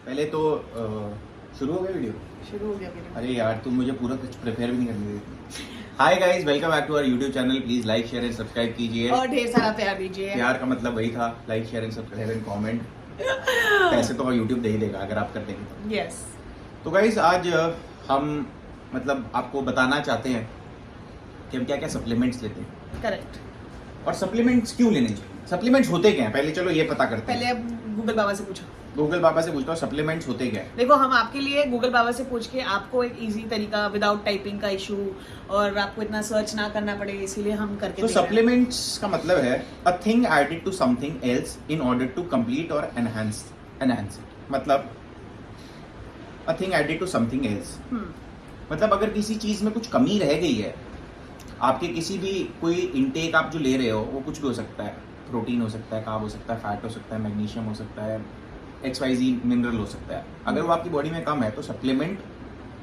पहले तो शुरू हो गया वीडियो। शुरू हो गया वीडियो। अरे यार तुम मुझे पूरा कुछ प्रिपेयर भी नहीं करने देती। Hi guys, welcome back to our YouTube channel. Please like share and subscribe कीजिए। और ढेर सारा प्यार दीजिए। प्यार का मतलब वही था, like share and subscribe and comment. पैसे तो यूट्यूब दे ही देगा अगर आप कर देंगे तो। यस। तो गाइस आज हम मतलब आपको बताना चाहते हैं कि हम क्या क्या सप्लीमेंट्स लेते हैं करेक्ट। और सप्लीमेंट्स क्यों लेने चाहिए। सप्लीमेंट्स होते क्या हैं पहले चलो ये पता करते पहले हैं। अब गूगल बाबा से पूछो। गूगल बाबा से पूछता हूँ सप्लीमेंट्स होते क्या हैं। देखो हम आपके लिए गूगल बाबा से पूछ के आपको एक इजी तरीका विदाउट टाइपिंग का इशू और आपको इतना सर्च ना करना पड़े, इसीलिए हम करके तो दे रहे हैं। सप्लीमेंट्स का मतलब है a thing added to something else in order to complete और एनहांस इट। मतलब a thing added to something else मतलब अगर किसी चीज में कुछ कमी रह गई है, आपके किसी भी कोई इनटेक आप जो ले रहे हो वो कुछ भी हो सकता है, प्रोटीन हो सकता है, कार्ब हो सकता है, फैट हो सकता है, मैग्नीशियम हो सकता है, XYZ मिनरल हो सकता है। अगर वो आपकी बॉडी में कम है तो सप्लीमेंट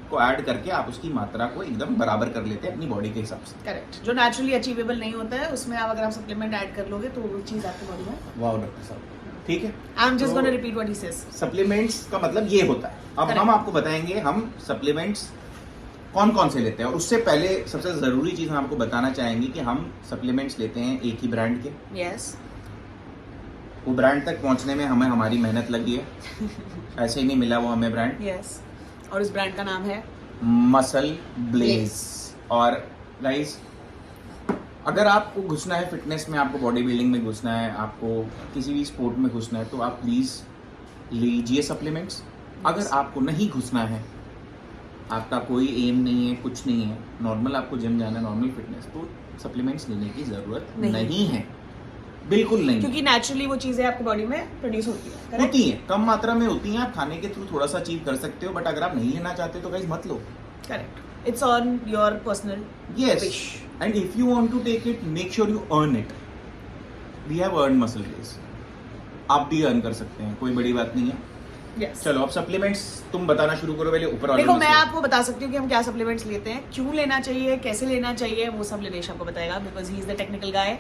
को ऐड करके आप उसकी मात्रा को एकदम बराबर कर लेते हैं अपनी बॉडी के हिसाब से। करेक्ट। जो नेचुरली अचीवेबल नहीं होता है उसमें आप अगर आप सप्लीमेंट ऐड कर लोगे तो वो चीज आपकी बॉडी में। वाह डॉक्टर साहब, ठीक है। आई एम जस्ट तो gonna repeat what he says. Supplements का मतलब ये होता है। अब Correct. हम आपको बताएंगे हम सप्लीमेंट्स कौन कौन से लेते हैं। और उससे पहले सबसे ज़रूरी चीज़ हम आपको बताना चाहेंगे कि हम सप्लीमेंट्स लेते हैं एक ही ब्रांड के। यस। वो ब्रांड तक पहुंचने में हमें हमारी मेहनत लगी है। ऐसे ही नहीं मिला वो हमें ब्रांड। यस। और उस ब्रांड का नाम है मसल ब्लेज। और गाइस अगर आपको घुसना है फिटनेस में, आपको बॉडी बिल्डिंग में घुसना है, आपको किसी भी स्पोर्ट में घुसना है तो आप प्लीज़ लीजिए सप्लीमेंट्स। अगर आपको नहीं घुसना है, आपका कोई एम नहीं है, कुछ नहीं है, नॉर्मल आपको जिम जाना है, नॉर्मल फिटनेस, तो सप्लीमेंट्स लेने की ज़रूरत नहीं है, बिल्कुल नहीं। क्योंकि नेचुरली वो चीजें आपकी बॉडी में प्रोड्यूस होती है। correct? होती है, कम मात्रा में होती हैं, आप खाने के थ्रू थोड़ा सा अचीव कर सकते हो, बट अगर आप नहीं लेना चाहते तो गाइस मत लो। Correct. It's on your personal Yes, wish. and if you want to take it, make sure you earn it. We have earned muscle days. आप भी अर्न कर सकते हैं, कोई बड़ी बात नहीं है। यस। चलो अब सप्लीमेंट्स तुम बताना शुरू करो पहले ऊपर वाले देखो में मैं से। आपको बता सकती हूँ कि हम क्या सप्लीमेंट्स लेते हैं, क्यों लेना चाहिए, कैसे लेना चाहिए, वो सब निलेश आपको बताएगा because he is the technical guy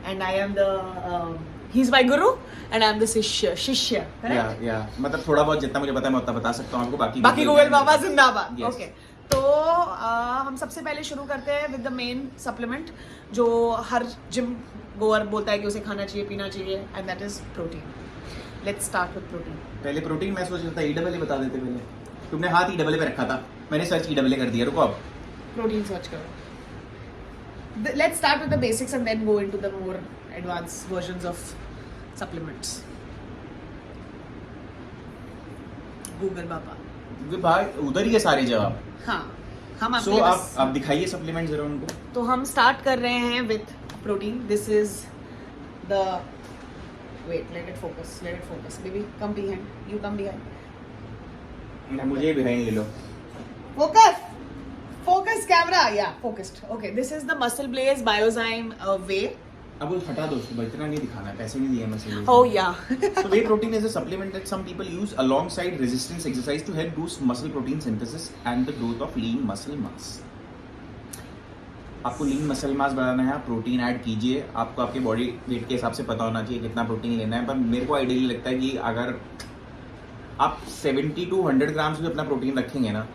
and I am the he is my Guru and I am the शिष्य। या मतलब थोड़ा बहुत जितना मुझे पता है मैं उतना बता सकता हूँ आपको। बाकी गूगल बाबा जिंदाबाद। Yes. ओके तो हम सबसे पहले शुरू करते हैं विद द मेन सप्लीमेंट जो हर जिम गोअर बोलता है कि उसे खाना चाहिए, पीना चाहिए, and that is protein. Let's start with protein. पहले प्रोटीन मैं सोच रहा था EAA बता देते पहले। तुमने हाथ EAA पे रखा था, मैंने सर्च EAA कर दिया। रुको अब प्रोटीन सर्च करो। Let's start with the basics and then go into the more advanced versions of supplements. Google बाबा। क्योंकि भाई उधर ही है सारे जवाब। हाँ हम सो आप दिखाइए सप्लीमेंट जरा उनको। तो हम स्टार्ट कर रहे हैं with protein. This is the wait, let it focus baby, come behind, you come behind, मुझे बिहाइंड ले लो। फोकस कैमरा, या focused. Okay, this is the Muscle Blaze Biozyme whey. अब वो हटा दो उसको, इतना नहीं दिखाना है, पैसे नहीं दिए muscle. Oh yeah. So whey protein is a supplement that some people use alongside resistance exercise to help boost muscle protein synthesis and the growth of lean muscle mass. आपको लीन मसल मास बढ़ाना है, आप protein add कीजिए। आपको आपके body weight के हिसाब से पता होना चाहिए कितना प्रोटीन लेना है। पर मेरे को आइडियली लगता है कि अगर आप 70 to 100 ग्राम्स भी अपना प्रोटीन रखेंगे ना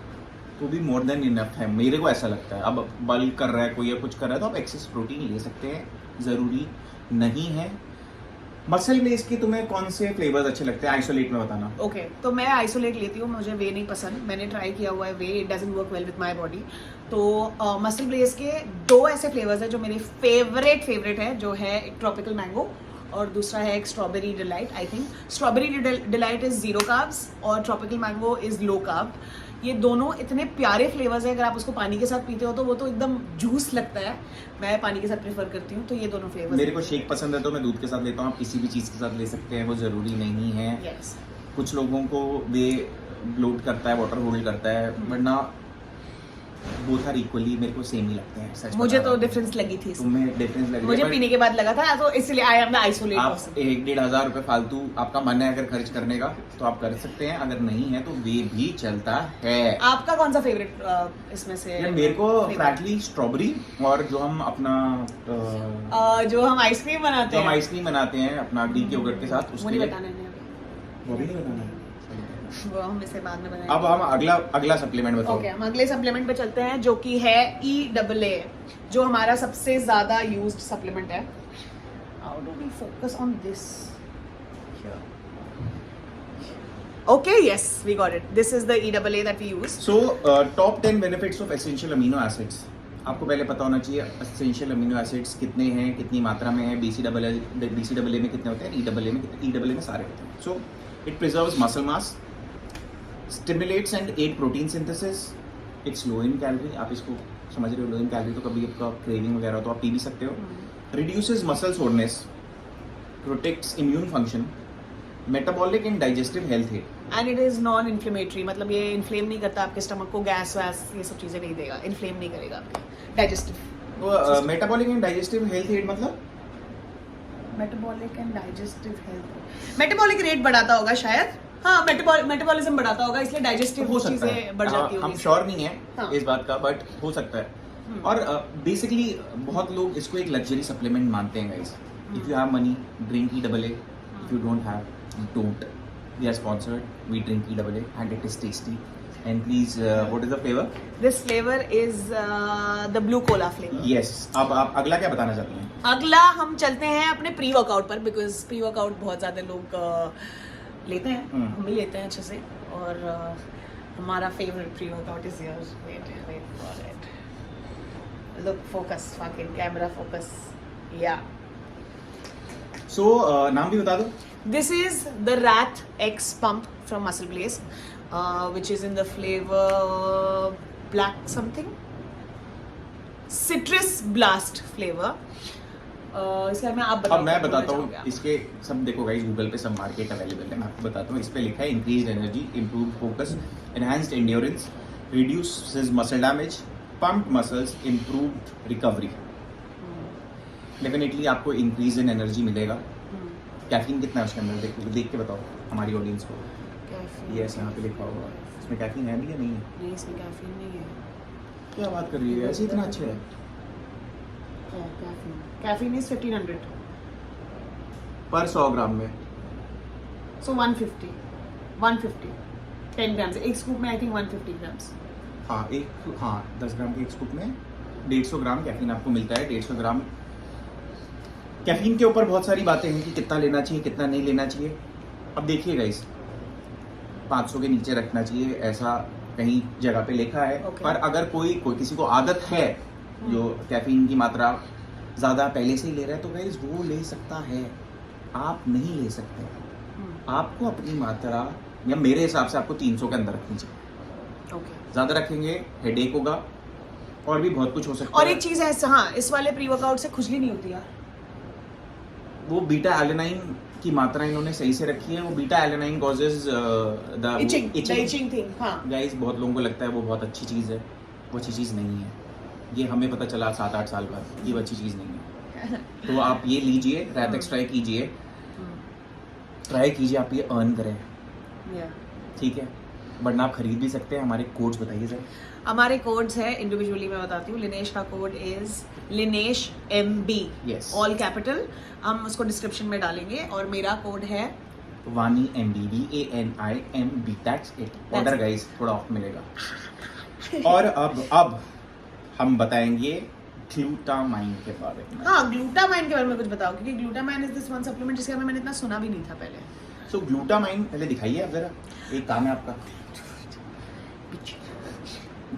तो भी मोर देन इनफ है, मेरे को ऐसा लगता है। अब बल्क कर रहा है कोई या कुछ कर रहा है तो आप एक्सेस प्रोटीन ले सकते हैं, ज़रूरी नहीं है। मसल ब्लेज के तुम्हें कौन से फ्लेवर्स अच्छे लगते हैं आइसोलेट में बताना। ओके तो मैं आइसोलेट लेती हूँ, मुझे वे नहीं पसंद, मैंने ट्राई किया हुआ है whey, it doesn't work well with my body. तो मसल ब्लेज के दो ऐसे फ्लेवर्स हैं जो मेरे फेवरेट है, जो है एक ट्रॉपिकल मैंगो और दूसरा है एक strawberry delight. I think strawberry delight is 0 carbs और tropical mango is low carb. ये दोनों इतने प्यारे फ्लेवर्स हैं, अगर आप उसको पानी के साथ पीते हो तो वो तो एकदम जूस लगता है। मैं पानी के साथ प्रेफर करती हूँ, तो ये दोनों फ्लेवर्स। मेरे को शेक पसंद है तो मैं दूध के साथ लेता हूँ, आप किसी भी चीज़ के साथ ले सकते हैं, वो ज़रूरी नहीं है। यस। कुछ लोगों को वे ब्लोट करता है, वाटर होल्ड करता है, वरना बोथ आर इक्वली मेरे को सेम ही लगते हैं। सच मुझे बता तो रहा हूँ। डिफरेंस लगी थी, तुम्हें डिफरेंस लग मुझे पीने के बाद लगा था, तो इसलिए आई एम द आइसोलेट आप पर्सन। 1-1.5 हज़ार रुपये फालतू आपका मन है अगर खर्च करने का तो आप कर सकते हैं, अगर नहीं है तो वे भी चलता है। आपका कौन सा फेवरेट इसमें से? यार मेरे को फ्रैंकली स्ट्रॉबेरी, और जो हम अपना जो हम आइसक्रीम बनाते हैं, आइसक्रीम बनाते हैं अपना ग्रीक योगर्ट के साथ, मुझे उसके लिए बताना नहीं अभी। वो भी नहीं बताना है। वो हम इसे बाद में बनाएंगे। अब हम अगला सप्लीमेंट बताओ। ओके, हम अगले सप्लीमेंट पे चलते हैं जो कि है EAA, जो हमारा सबसे ज्यादा यूज्ड सप्लीमेंट है। How do we focus on this? Okay, yes, we got it. This is the EAA that we use. So top 10 benefits of essential amino acids. आपको पहले पता होना चाहिए एसेंशियल अमीनो एसिड्स कितने हैं, कितनी मात्रा में है, BCAA में कितने होते हैं, EAA में कितने, EAA में सारे होते हैं। So it preserves muscle mass, stimulates and aid protein synthesis, it's low in calorie. आप इसको समझ रहे हो, लो इन कैलोरी, तो कभी आपका क्रेविंग वगैरह हो तो आप पी भी सकते हो। Reduces muscle soreness, protects immune function, metabolic and digestive health है। And it is non inflammatory, मतलब ये इन्फ्लेम नहीं करता आपके स्टमक को, गैस वैस ये सब चीजें नहीं देगा, इन्फ्लेम नहीं करेगा आपके डाइजेस्टिव। तो metabolic and digestive health aid मतलब metabolic and digestive health, metabolic rate बढ़ाता होगा शायद, हाँ, मेटाबॉलिज्म बढ़ाता होगा, इसलिए डाइजेस्टिव हो सकता है, चीजें बढ़ जाती होगी। हम श्योर नहीं है हाँ। इस बात का, बट हो सकता है। और बेसिकली बहुत लोग इसको एक लग्जरी सप्लीमेंट मानते हैं guys. If you have money drink EAA, if you don't have don't. We are sponsored. We drink EAA and it is tasty. And please, what is the flavor? This flavor is the blue cola flavor. Yes. अब आप अगला क्या बताना चाहते हैं? अगला हम चलते हैं अपने प्री वर्कआउट पर, बिकॉज प्री वर्कआउट बहुत ज़्यादा लोग लेते हैं, हम भी लेते हैं अच्छे से, और हमारा favourite pre workout is yours. Wait for it, look, focus, fucking camera focus, या। So नाम भी बता दो। This is the Rath X Pump from Muscle Blaze, which is in the flavor black something, citrus blast flavor. इसके बारे में आप बताओ। अब मैं बताता हूँ इसके सब, देखो गाइस गूगल पे सब मार्केट अवेलेबल है, मैं आपको बताता हूँ। इस पे लिखा है increased energy, improved focus, enhanced endurance, reduces muscle damage, pumped muscles, improved recovery. Definitely आपको इंक्रीज इन एनर्जी मिलेगा। कैफीन कितना है उसके अंदर, देख के बताओ हमारी ऑडियंस को। यस, यहाँ पे लिखा होगा। इसमें कैफीन है भी या नहीं है? नहीं, इसमें कैफीन नहीं है। क्या बात कर रही है, ऐसे इतना अच्छा है? कैफीन इज 1500 पर 100 ग्राम में। सो 150 10 ग्राम, एक स्कूप में आई थिंक 150 ग्राम्स। हाँ 10 ग्राम के एक स्कूप में 150 ग्राम कैफीन आपको मिलता है। 150 ग्राम कैफीन के ऊपर बहुत सारी बातें हैं कि कितना लेना चाहिए, कितना नहीं लेना चाहिए। अब देखिए गाइस, 500 के नीचे रखना चाहिए, ऐसा कहीं जगह पे लिखा है। Okay. पर अगर कोई किसी को आदत है जो कैफीन की मात्रा ज़्यादा पहले से ही ले रहा है, तो गाइस वो ले सकता है, आप नहीं ले सकते। आपको अपनी मात्रा, या मेरे हिसाब से आपको 300 के अंदर रखनी चाहिए। ओके, ज़्यादा रखेंगे हेडेक होगा, और भी बहुत कुछ हो सकता है। और एक चीज़ है, हाँ, इस वाले प्री वर्कआउट से खुजली नहीं होती यार। वो बीटा एलेनाइन की मात्रा इन्होंने सही से रखी है। वो beta alanine causes the itching thing. हाँ गाइस, बहुत लोगों को लगता है वो बहुत अच्छी चीज़ है, वो अच्छी चीज़ नहीं है। ये हमें पता चला 7-8 साल बाद कि वो अच्छी चीज़ नहीं है। तो आप ये लीजिए, रैथेक्स ट्राई कीजिए, आप ये अर्न करें, ठीक है? वरना आप खरीद भी सकते हैं। हमारे कोड्स बताइए सर। हमारे कोड्स है, इंडिविजुअली मैं बताती हूँ। लिनेश का code is Linesh MB, Yes. All capital. हम उसको डिस्क्रिप्शन में डालेंगे। और मेरा कोड है वानी MB, VANIMB, that's it. Order guys थोड़ा ऑफ मिलेगा। और अब हम बताएंगे ग्लूटामाइन के बारे में। हाँ, ग्लूटामाइन के बारे में कुछ बताओ, क्योंकि glutamine is this one supplement जिसके बारे में मैंने इतना सुना भी नहीं था पहले। सो ग्लूटामाइन पहले दिखाइए आप जरा, एक काम है आपका।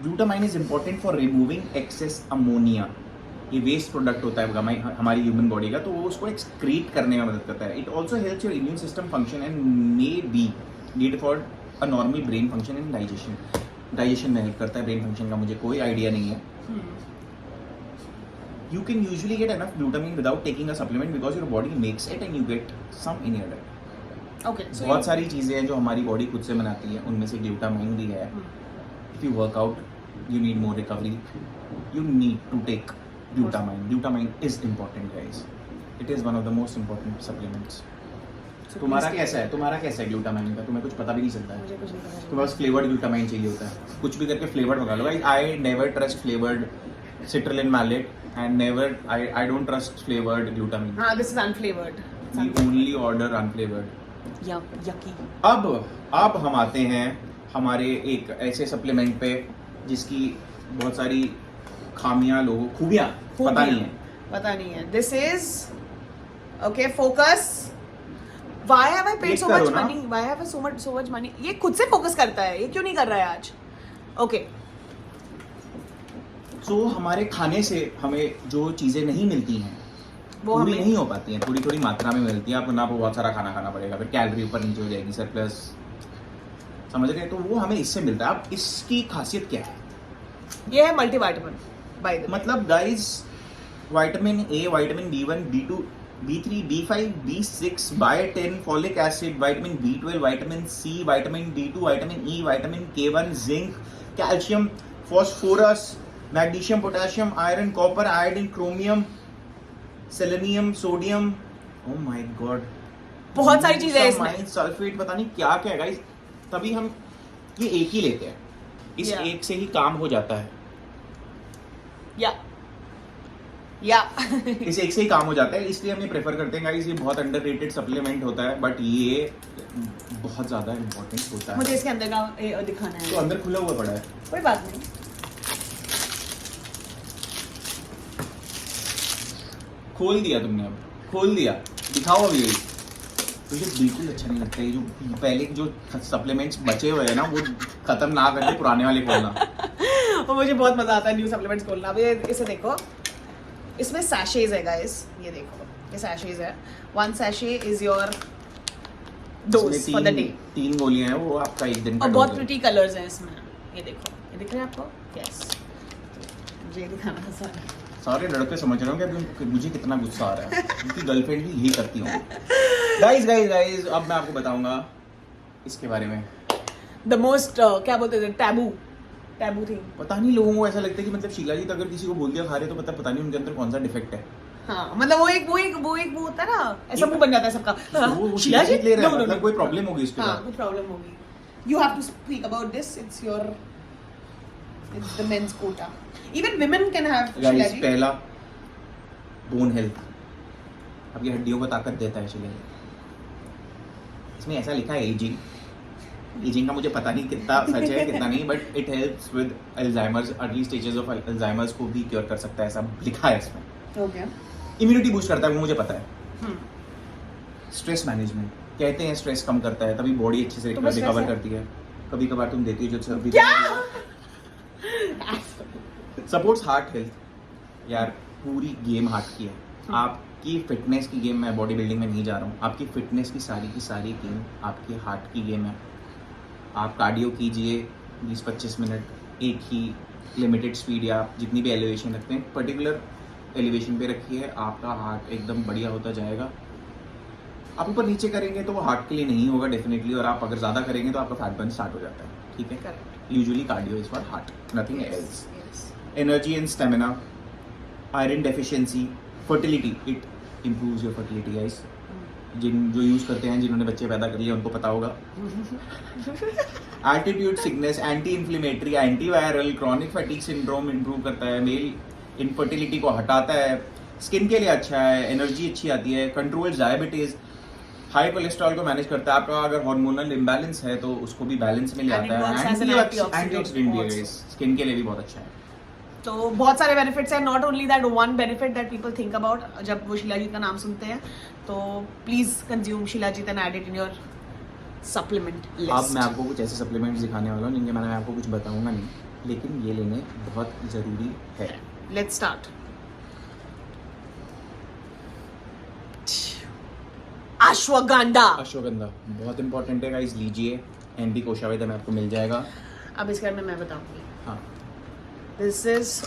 Glutamine is important for removing excess ammonia. ये वेस्ट प्रोडक्ट होता है हमारी ह्यूमन बॉडी का, तो वो उसको एक्सक्रीट करने में मदद करता है। It also helps your immune system function and may be need for a normal brain function and digestion में हेल्प करता है। ब्रेन फंक्शन का मुझे कोई आइडिया नहीं है। You can usually get enough glutamine without taking a supplement because your body makes it and you get some in your diet. Okay, so बहुत सारी चीज़ें हैं जो हमारी बॉडी खुद से बनाती है, उनमें से ग्लूटामाइन भी है। If you work out, you need more recovery. You need to take glutamine. Glutamine is important, guys. It is one of the most important supplements. तुम्हारा कैसा है ग्लूटामाइन का? तुम्हें कुछ पता भी नहीं चलता है। मुझे कुछ नहीं पता। तुम्हें बस फ्लेवर्ड ग्लूटामाइन चाहिए होता है। कुछ भी करके फ्लेवर्ड मंगा लो। I never trust flavoured citrulline malate and I don't trust flavored glutamine. हाँ, this is unflavored. We only order unflavored. यकी। अब हम आते हैं हमारे एक ऐसे सप्लीमेंट पे जिसकी बहुत सारी खामियां लोगों खूबियां पता नहीं है। This is okay focus. Why have I paid Click so much करो ना। money? Why have I so much money? ये खुद से फोकस करता है, ये क्यों नहीं कर रहा है आज? ओके तो हमारे खाने से हमें जो चीजें नहीं मिलती हैं वो पूरी हमें नहीं हो पाती हैं, थोड़ी थोड़ी मात्रा में मिलती है, आपको ना बहुत सारा खाना खाना पड़ेगा, फिर कैलोरी ऊपर नीचे हो जाएगी, सरप्लस, समझ रहे हैं? तो वो हमें इससे मिलता है। अब इसकी खासियत क्या है? ये है मल्टीविटामिन बाय द मतलब guys, vitamin A, vitamin B1, B2, B3, B5, B6, biotin, folic acid, vitamin B12, vitamin C, vitamin D2, vitamin E, vitamin K1, zinc, calcium, phosphorus, magnesium, potassium, iron, copper, iodine, chromium, selenium, sodium, oh my God, बहुत सारी चीजें हैं इसमें। Sulphate, पता नहीं क्या क्या है गाइस। तभी हम ये एक ही लेते हैं, इस Yeah. एक से ही काम हो जाता है, या इस एक से ही काम हो जाता है, इसलिए हम ये प्रेफर करते हैं गाइस। ये बहुत अंडररेटेड सप्लीमेंट होता है, बट ये बहुत ज्यादा इंपॉर्टेंट होता है। मुझे इसके अंदर का दिखाना तो है। अंदर खुला हुआ पड़ा है, कोई बात नहीं। खोल दिया तुमने, अब खोल दिया, दिखाओ अब यही। मुझे बिल्कुल अच्छा नहीं लगता ये जो पहले जो सप्लीमेंट्स बचे हुए हैं ना, वो खत्म ना करके पुराने वाले खोलना। और मुझे बहुत मजा आता है न्यू सप्लीमेंट्स खोलना। अब ये इसे देखो, इसमें सैशेज है गाइस, ये देखो ये सैशेज है। 1 सैशे इज योर डोज इसमें फॉर द डे। 3 गोलियां हैं, वो आपका एक दिन का और बहुत dose है। प्रिटी कलर्स हैं इसमें, ये देखो, ये दिख रहा है आपको? यस, मुझे ये दिखाना था सारा। सारे लड़के समझ रहे होंगे अभी मुझे कितना गुस्सा आ रहा है, उनकी गर्लफ्रेंड भी यही करती हूँ। गाइस, अब मैं आपको बताऊंगा इसके बारे में। द मोस्ट क्या बोलते थे, टैबू थिंग। पता नहीं लोगों को ऐसा लगता है कि मतलब शीला जी तो अगर किसी को बोल दिया खा रहे तो मतलब पता नहीं उनके अंदर कौन सा डिफेक्ट है। हाँ, मतलब वो एक वो होता है ना, ऐसा मुंह बन जाता है सबका। वो शीला जी ले रहा है, No, मतलब कोई प्रॉब्लम होगी इसके हाँ, साथ। कुछ प्रॉब्लम होगी। You have to speak about this. It's the men's quota. Even women can have शीला गाइस, जी। पहला बोन हेल्थ, आपकी हड्डियों को ताकत देता है शीला जी। इसमें ऐसा लिखा है एजिंग का मुझे पता नहीं कितना सच है कितना नहीं, but it helps with Alzheimer's, early stages of Alzheimer's को भी क्योर कर सकता है, ऐसा लिखा है इसमें। ओके। इम्यूनिटी बूस्ट करता है, वो मुझे पता है। स्ट्रेस मैनेजमेंट, कहते हैं स्ट्रेस कम करता है, तभी बॉडी अच्छे से तो बस रिकवर stress है? करती है। कभी कभार तुम देती हो जो क्या? Supports heart health. यार पूरी गेम हार्ट की है, आपकी फिटनेस की गेम, मैं बॉडी बिल्डिंग में नहीं जा रहा हूँ, आपकी फिटनेस की सारी गेम आपकी हार्ट की गेम है। आप कार्डियो कीजिए 20-25 मिनट, एक ही लिमिटेड स्पीड या जितनी भी एलिवेशन रखते हैं पर्टिकुलर एलिवेशन पे रखिए, आपका हार्ट एकदम बढ़िया होता जाएगा। आप ऊपर नीचे करेंगे तो वो हार्ट के लिए नहीं होगा डेफिनेटली, और आप अगर ज़्यादा करेंगे तो आपका फैट बर्न स्टार्ट हो जाता है, ठीक है। Correct. Usually cardio is for heart, nothing else. Yes. Energy and stamina, iron deficiency, fertility, it improves your fertility guys. जो यूज़ करते हैं, जिन्होंने बच्चे पैदा कर लिए उनको पता होगा। Attitude sickness, anti inflammatory, antiviral, chronic fatigue syndrome improve करता है, मेल इनफर्टिलिटी को हटाता है, स्किन के लिए अच्छा है, एनर्जी अच्छी आती है, कंट्रोल्स डायबिटीज, हाई कोलेस्ट्रॉल को मैनेज करता है। आपका अगर हार्मोनल इम्बैलेंस है तो उसको भी बैलेंस में ले And it आता works है। as an antioxidant also. Skin के लिए भी बहुत अच्छा है। तो बहुत सारे बेनिफिट्स हैं, not only that one benefit that people think about जब वो शिलाजीत का नाम सुनते हैं। तो please consume shilajit and add it in your supplement अब लिस्ट। मैं आपको कुछ ऐसे सप्लीमेंट्स दिखाने वाला हूँ जिनके मैंने आपको कुछ बताऊंगा नहीं, लेकिन ये लेने बहुत ज़रूरी है। Let's start. अश्वगंधा। अश्वगंधा बहुत इंपॉर्टेंट है गाइस, लीजिए। एंटी कोशावेदा में आपको मिल जाएगा। अब इसके बारे में मैं बताऊंगी। हाँ, this is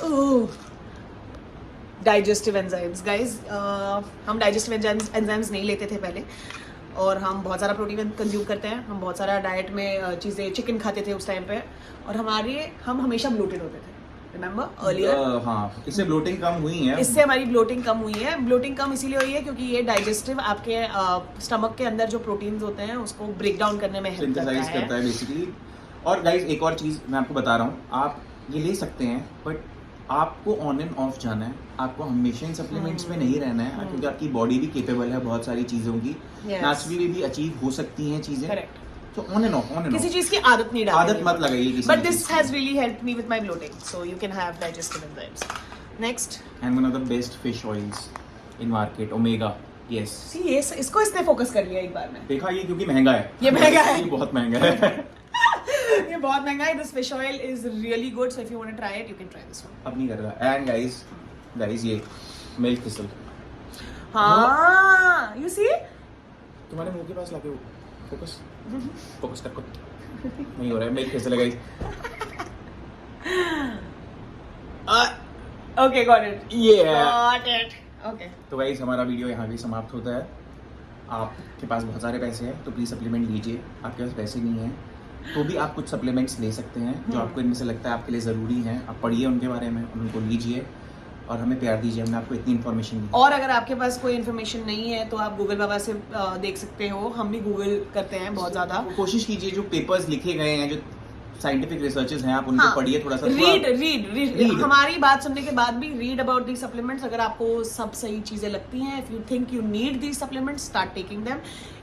digestive enzymes guys. हम डाइजेस्टिव एंजाइम्स नहीं लेते थे पहले, और हम बहुत सारा प्रोटीन कंज्यूम करते हैं। हम बहुत सारा डाइट में चीज़ें, चिकन खाते थे उस टाइम पे, और हम हमेशा ब्लोटेड होते थे। Remember earlier? हाँ, इससे ब्लोटिंग कम हुई है। इससे हमारी ब्लोटिंग कम हुई है। ब्लोटिंग कम इसीलिए हुई है क्योंकि ये डाइजेस्टिव आपके स्टमक के अंदर जो प्रोटीन्स होते हैं उसको ब्रेक डाउन करने में हेल्प सिंथेसाइज करता है बेसिकली। और गाइस एक और चीज़ मैं आपको बता रहा हूँ, आप ये ले सकते हैं, बट आपको ऑन एंड ऑफ जाना है, आपको हमेशा इन सप्लीमेंट्स में नहीं रहना है, क्योंकि आपकी बॉडी भी केपेबल है बहुत सारी चीज़ों की, नेचुरली भी अचीव हो सकती हैं चीज़ें। करेक्ट। तो ऑन एंड ऑफ किसी चीज की आदत नहीं डालनी। आदत मत लगाइए किसी बट भी दिस चीज़ की। Has really helped me with my bloating, so you can have digestive enzymes. Next, and one of the best fish oils in market, omega. Yes, see ये इसको इसने फोकस कर लिया एक बार में। देखा, ये क्योंकि महंगा है, ये महंगा है। ये बहुत महंगा है। ये बहुत महंगा है। This fish oil is really good, so if you want to try it you can try this one. अब नहीं कर रहा। एंड गाइस ये मिल्क थिसल, हाँ, यू सी, तुम्हारे मुंह के पास लाके फोकस कर को नहीं हो रहा है। मिल्क थिसल है गाइस। ओके, गॉट इट, ये गॉट इट। ओके, तो गाइस हमारा वीडियो यहाँ भी समाप्त होता है। आपके पास बहुत सारे पैसे हैं तो प्लीज़ सप्लीमेंट लीजिए। आपके पास पैसे नहीं हैं तो भी आप कुछ सप्लीमेंट्स ले सकते हैं जो आपको इनमें से लगता है आपके लिए ज़रूरी हैं। आप पढ़िए उनके बारे में, उनको लीजिए और हमें प्यार दीजिए। हमने आपको इतनी इन्फॉर्मेशन दी। और अगर आपके पास कोई इन्फॉर्मेशन नहीं है तो आप गूगल बाबा से देख सकते हो। हम भी गूगल करते हैं बहुत ज्यादा। तो कोशिश कीजिए जो पेपर्स लिखे गए हैं, जो साइंटिफिक रिसर्चेस हैं, आप उनको पढ़िए थोड़ा सा। रीड हमारी बात सुनने के बाद भी रीड अबाउट दी सप्लीमेंट्स। अगर आपको सब सही चीजें लगती हैं, if you think you need the supplements, start taking them.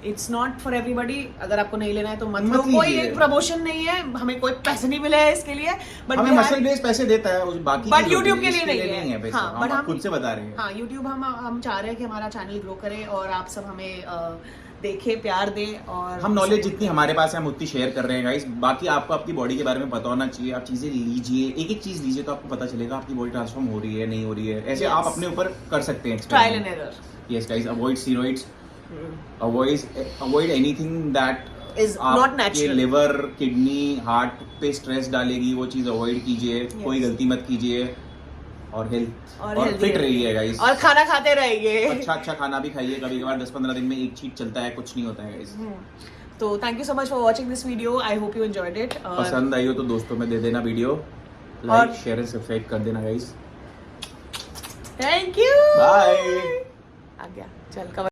It's not for everybody. अगर आपको नहीं लेना है तो मत लो। कोई एक प्रमोशन नहीं है, हमें कोई पैसे नहीं मिले हैं इसके लिए, बट हमें मसल बेस पैसे देता है, बाकी बट यूट्यूब के लिए नहीं है। हाँ, बट हम खुद से बता रहे हैं। हाँ, यूट्यूब हम चाह रहे हैं कि हमारा चैनल ग्रो करे और आप सब हमें देखे, प्यार दे। और हम नॉलेज जितनी हमारे पास है हम उतनी शेयर कर रहे हैं गाइस। बाकी आपको आपकी बॉडी के बारे में पता होना चाहिए। आप चीजें लीजिए, एक एक चीज लीजिए तो आपको पता चलेगा आपकी बॉडी ट्रांसफॉर्म हो रही है, नहीं हो रही है। ऐसे Yes. आप अपने ऊपर कर सकते हैं trial and error. Yes guys, avoid steroids, avoid anything that Is not natural. Liver, kidney, heart पे स्ट्रेस डालेगी, वो चीज अवॉइड कीजिए। कोई गलती मत कीजिए और हेल्थ और फिट रहिए गाइस। और खाना खाते रहिए। अच्छा खाना भी खाइए। कभी कभार 10-15 दिन में एक चीट चलता है, कुछ नहीं होता है गाइस। तो thank you so much for watching this video. I hope you enjoyed it. पसंद आई हो तो दोस्तों में दे देना video, like share and subscribe कर देना गाइस। Thank you, bye. आ गया, चल कवर।